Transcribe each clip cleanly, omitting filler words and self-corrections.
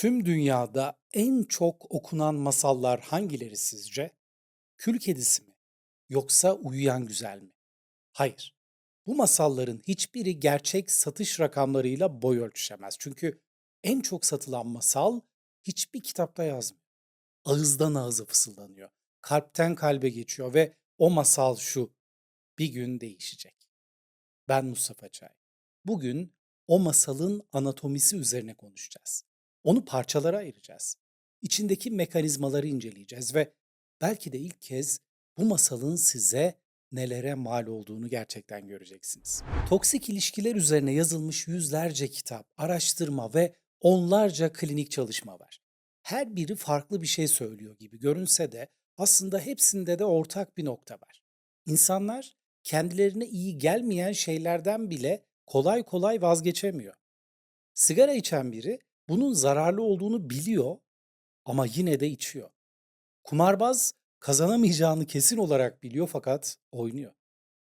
Tüm dünyada en çok okunan masallar hangileri sizce? Kül Kedisi mi? Yoksa Uyuyan Güzel mi? Hayır. Bu masalların hiçbiri gerçek satış rakamlarıyla boy ölçüşemez. Çünkü en çok satılan masal hiçbir kitapta yazmıyor. Ağızdan ağıza fısıldanıyor. Kalpten kalbe geçiyor ve o masal şu: bir gün değişecek. Ben Mustafa Çay. Bugün o masalın anatomisi üzerine konuşacağız. Onu parçalara ayıracağız. İçindeki mekanizmaları inceleyeceğiz ve belki de ilk kez bu masalın size nelere mal olduğunu gerçekten göreceksiniz. Toksik ilişkiler üzerine yazılmış yüzlerce kitap, araştırma ve onlarca klinik çalışma var. Her biri farklı bir şey söylüyor gibi görünse de aslında hepsinde de ortak bir nokta var. İnsanlar kendilerine iyi gelmeyen şeylerden bile kolay kolay vazgeçemiyor. Sigara içen biri bunun zararlı olduğunu biliyor ama yine de içiyor. Kumarbaz kazanamayacağını kesin olarak biliyor fakat oynuyor.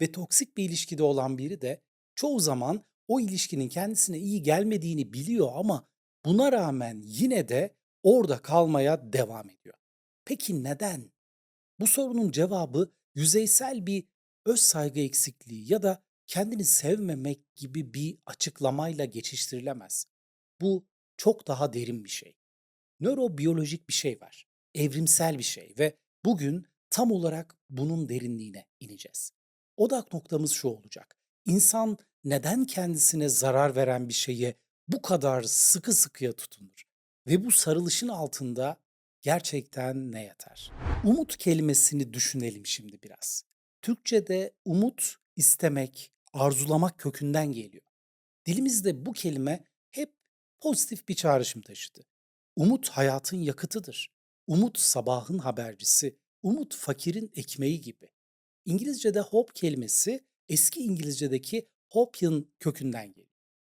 Ve toksik bir ilişkide olan biri de çoğu zaman o ilişkinin kendisine iyi gelmediğini biliyor ama buna rağmen yine de orada kalmaya devam ediyor. Peki neden? Bu sorunun cevabı yüzeysel bir öz saygı eksikliği ya da kendini sevmemek gibi bir açıklamayla geçiştirilemez. Bu çok daha derin bir şey. Nörobiyolojik bir şey var. Evrimsel bir şey ve bugün tam olarak bunun derinliğine ineceğiz. Odak noktamız şu olacak: İnsan neden kendisine zarar veren bir şeye bu kadar sıkı sıkıya tutunur? Ve bu sarılışın altında gerçekten ne yatar? Umut kelimesini düşünelim şimdi biraz. Türkçe'de umut istemek, arzulamak kökünden geliyor. Dilimizde bu kelime hep pozitif bir çağrışım taşıdı. Umut hayatın yakıtıdır. Umut sabahın habercisi. Umut fakirin ekmeği gibi. İngilizce'de hope kelimesi eski İngilizce'deki hopian kökünden geliyor.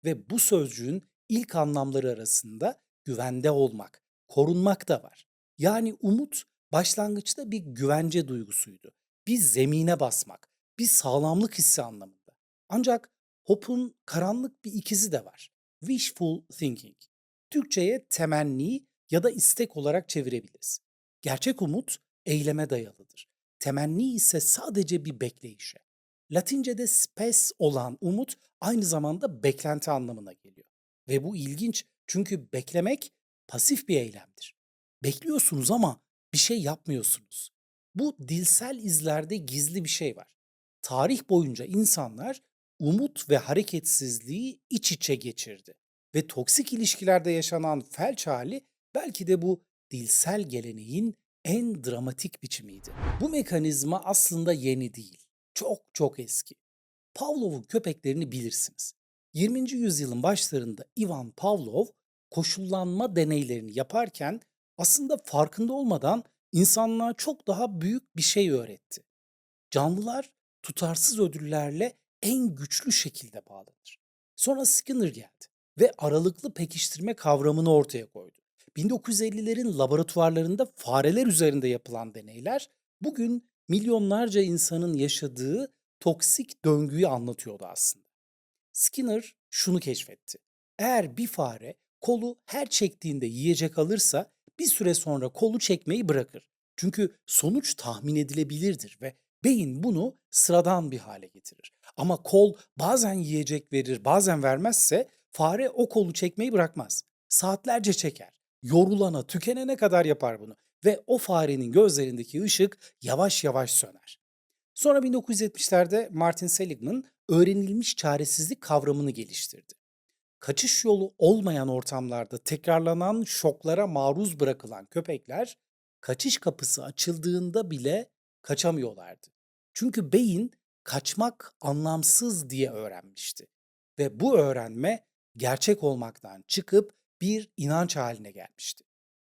Ve bu sözcüğün ilk anlamları arasında güvende olmak, korunmak da var. Yani umut başlangıçta bir güvence duygusuydu. Bir zemine basmak, bir sağlamlık hissi anlamında. Ancak hope'un karanlık bir ikizi de var: wishful thinking. Türkçe'ye temenni ya da istek olarak çevirebiliriz. Gerçek umut eyleme dayalıdır. Temenni ise sadece bir bekleyişe. Latince'de spes olan umut aynı zamanda beklenti anlamına geliyor. Ve bu ilginç, çünkü beklemek pasif bir eylemdir. Bekliyorsunuz ama bir şey yapmıyorsunuz. Bu dilsel izlerde gizli bir şey var. Tarih boyunca insanlar umut ve hareketsizliği iç içe geçirdi. Ve toksik ilişkilerde yaşanan felç hali belki de bu dilsel geleneğin en dramatik biçimiydi. Bu mekanizma aslında yeni değil. Çok çok eski. Pavlov'un köpeklerini bilirsiniz. 20. yüzyılın başlarında Ivan Pavlov koşullanma deneylerini yaparken aslında farkında olmadan insanlığa çok daha büyük bir şey öğretti. Canlılar tutarsız ödüllerle en güçlü şekilde bağlanır. Sonra Skinner geldi ve aralıklı pekiştirme kavramını ortaya koydu. 1950'lerin laboratuvarlarında fareler üzerinde yapılan deneyler bugün milyonlarca insanın yaşadığı toksik döngüyü anlatıyordu aslında. Skinner şunu keşfetti: eğer bir fare kolu her çektiğinde yiyecek alırsa bir süre sonra kolu çekmeyi bırakır. Çünkü sonuç tahmin edilebilirdir ve beyin bunu sıradan bir hale getirir. Ama kol bazen yiyecek verir, bazen vermezse fare o kolu çekmeyi bırakmaz. Saatlerce çeker. Yorulana, tükenene kadar yapar bunu ve o farenin gözlerindeki ışık yavaş yavaş söner. Sonra 1970'lerde Martin Seligman öğrenilmiş çaresizlik kavramını geliştirdi. Kaçış yolu olmayan ortamlarda tekrarlanan şoklara maruz bırakılan köpekler kaçış kapısı açıldığında bile kaçamıyorlardı. Çünkü beyin kaçmak anlamsız diye öğrenmişti. Ve bu öğrenme gerçek olmaktan çıkıp bir inanç haline gelmişti.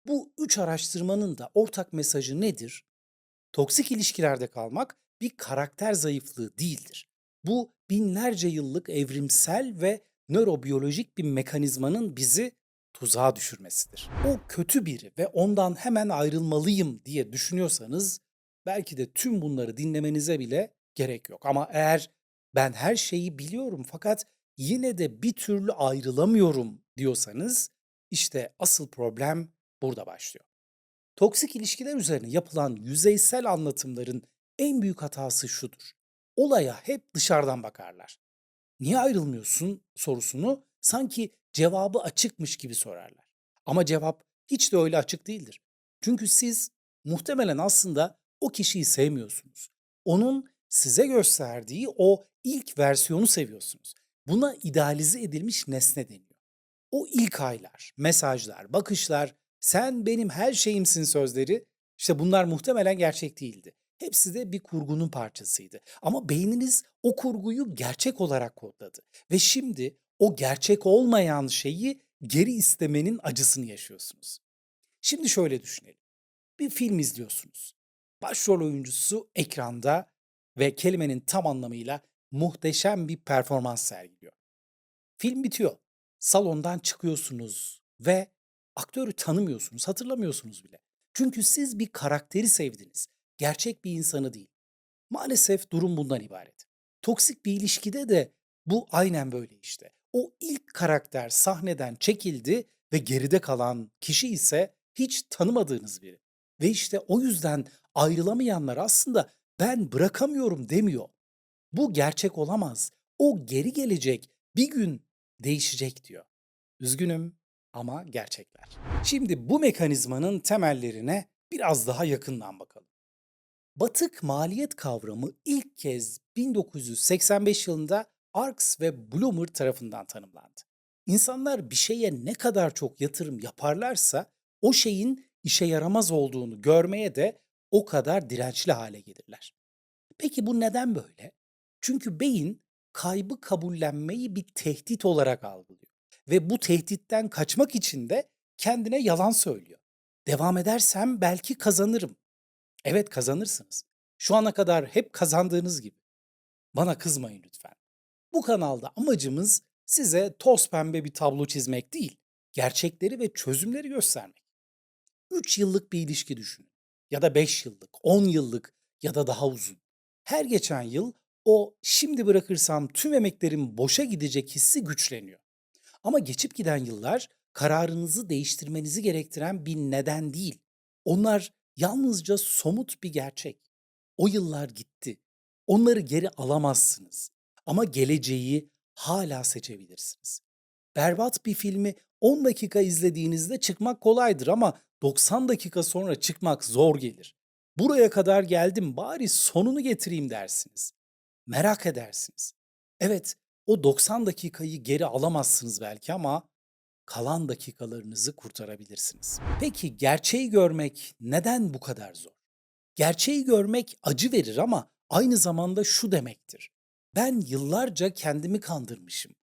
Bu üç araştırmanın da ortak mesajı nedir? Toksik ilişkilerde kalmak bir karakter zayıflığı değildir. Bu binlerce yıllık evrimsel ve nörobiyolojik bir mekanizmanın bizi tuzağa düşürmesidir. O kötü biri ve ondan hemen ayrılmalıyım diye düşünüyorsanız belki de tüm bunları dinlemenize bile gerek yok. Ama eğer ben her şeyi biliyorum fakat yine de bir türlü ayrılamıyorum diyorsanız İşte asıl problem burada başlıyor. Toksik ilişkiler üzerine yapılan yüzeysel anlatımların en büyük hatası şudur. Olaya hep dışarıdan bakarlar. "Niye ayrılmıyorsun?" sorusunu sanki cevabı açıkmış gibi sorarlar. Ama cevap hiç de öyle açık değildir. Çünkü siz muhtemelen aslında o kişiyi sevmiyorsunuz. Onun size gösterdiği o ilk versiyonu seviyorsunuz. Buna idealize edilmiş nesne deniyor. O ilk aylar, mesajlar, bakışlar, "Sen benim her şeyimsin" sözleri, işte bunlar muhtemelen gerçek değildi. Hepsi de bir kurgunun parçasıydı. Ama beyniniz o kurguyu gerçek olarak kodladı ve şimdi o gerçek olmayan şeyi geri istemenin acısını yaşıyorsunuz. Şimdi şöyle düşünelim. Bir film izliyorsunuz. Başrol oyuncusu ekranda ve kelimenin tam anlamıyla muhteşem bir performans sergiliyor. Film bitiyor. Salondan çıkıyorsunuz ve aktörü tanımıyorsunuz, hatırlamıyorsunuz bile. Çünkü siz bir karakteri sevdiniz, gerçek bir insanı değil. Maalesef durum bundan ibaret. Toksik bir ilişkide de bu aynen böyle işte. O ilk karakter sahneden çekildi ve geride kalan kişi ise hiç tanımadığınız biri. Ve işte o yüzden ayrılamayanlar aslında "Ben bırakamıyorum" demiyor. Bu gerçek olamaz. O geri gelecek, bir gün değişecek diyor. Üzgünüm ama gerçekler. Şimdi bu mekanizmanın temellerine biraz daha yakından bakalım. Batık maliyet kavramı ilk kez 1985 yılında Arks ve Bloomer tarafından tanımlandı. İnsanlar bir şeye ne kadar çok yatırım yaparlarsa o şeyin işe yaramaz olduğunu görmeye de o kadar dirençli hale gelirler. Peki bu neden böyle? Çünkü beyin kaybı kabullenmeyi bir tehdit olarak algılıyor ve bu tehditten kaçmak için de kendine yalan söylüyor. "Devam edersem belki kazanırım." Evet, kazanırsınız. Şu ana kadar hep kazandığınız gibi. Bana kızmayın lütfen. Bu kanalda amacımız size toz pembe bir tablo çizmek değil, gerçekleri ve çözümleri göstermek. 3 yıllık bir ilişki düşünün. Ya da 5 yıllık, 10 yıllık ya da daha uzun. Her geçen yıl o "şimdi bırakırsam tüm emeklerim boşa gidecek" hissi güçleniyor. Ama geçip giden yıllar kararınızı değiştirmenizi gerektiren bir neden değil. Onlar yalnızca somut bir gerçek. O yıllar gitti. Onları geri alamazsınız. Ama geleceği hala seçebilirsiniz. Berbat bir filmi 10 dakika izlediğinizde çıkmak kolaydır ama 90 dakika sonra çıkmak zor gelir. "Buraya kadar geldim, bari sonunu getireyim" dersiniz. Merak edersiniz. Evet, o 90 dakikayı geri alamazsınız belki ama kalan dakikalarınızı kurtarabilirsiniz. Peki gerçeği görmek neden bu kadar zor? Gerçeği görmek acı verir ama aynı zamanda şu demektir: "Ben yıllarca kendimi kandırmışım.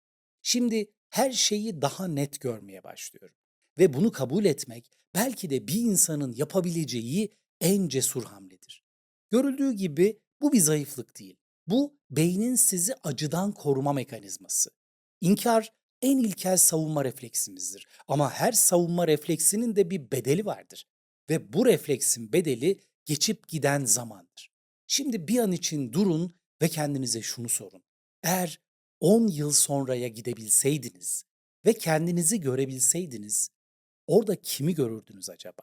Şimdi her şeyi daha net görmeye başlıyorum." Ve bunu kabul etmek belki de bir insanın yapabileceği en cesur hamledir. Görüldüğü gibi bu bir zayıflık değil. Bu beynin sizi acıdan koruma mekanizması. İnkar en ilkel savunma refleksimizdir. Ama her savunma refleksinin de bir bedeli vardır. Ve bu refleksin bedeli geçip giden zamandır. Şimdi bir an için durun ve kendinize şunu sorun: Eğer 10 yıl sonraya gidebilseydiniz ve kendinizi görebilseydiniz, orada kimi görürdünüz acaba?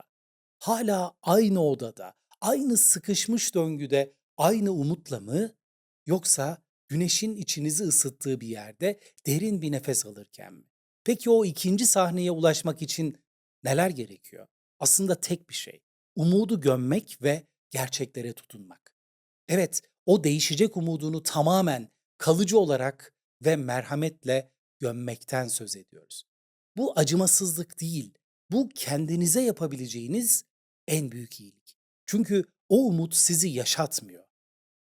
Hala aynı odada, aynı sıkışmış döngüde, aynı umutla mı? Yoksa güneşin içinizi ısıttığı bir yerde derin bir nefes alırken mi? Peki o ikinci sahneye ulaşmak için neler gerekiyor? Aslında tek bir şey: umudu gömmek ve gerçeklere tutunmak. Evet, o değişecek umudunu tamamen kalıcı olarak ve merhametle gömmekten söz ediyoruz. Bu acımasızlık değil, bu kendinize yapabileceğiniz en büyük iyilik. Çünkü o umut sizi yaşatmıyor,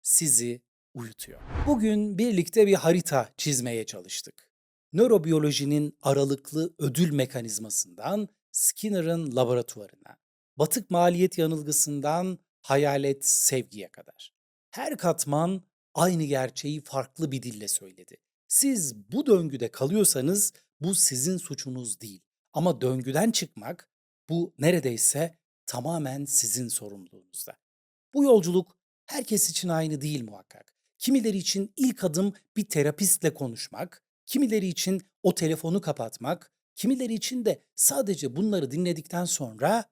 sizi uyutuyor. Bugün birlikte bir harita çizmeye çalıştık. Nörobiyolojinin aralıklı ödül mekanizmasından Skinner'ın laboratuvarına, batık maliyet yanılgısından hayalet sevgiye kadar. Her katman aynı gerçeği farklı bir dille söyledi. Siz bu döngüde kalıyorsanız bu sizin suçunuz değil. Ama döngüden çıkmak, bu neredeyse tamamen sizin sorumluluğunuzda. Bu yolculuk herkes için aynı değil muhakkak. Kimileri için ilk adım bir terapistle konuşmak, kimileri için o telefonu kapatmak, Kimileri için de sadece bunları dinledikten sonra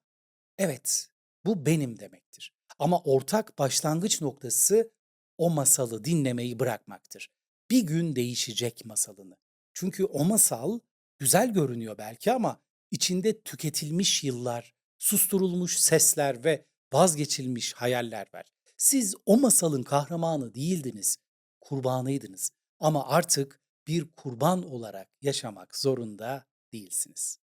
evet, bu benim demektir. Ama ortak başlangıç noktası o masalı dinlemeyi bırakmaktır. Bir gün değişecek masalını. Çünkü o masal güzel görünüyor belki ama içinde tüketilmiş yıllar, susturulmuş sesler ve vazgeçilmiş hayaller var. Siz o masalın kahramanı değildiniz, kurbanıydınız. Ama artık bir kurban olarak yaşamak zorunda değilsiniz.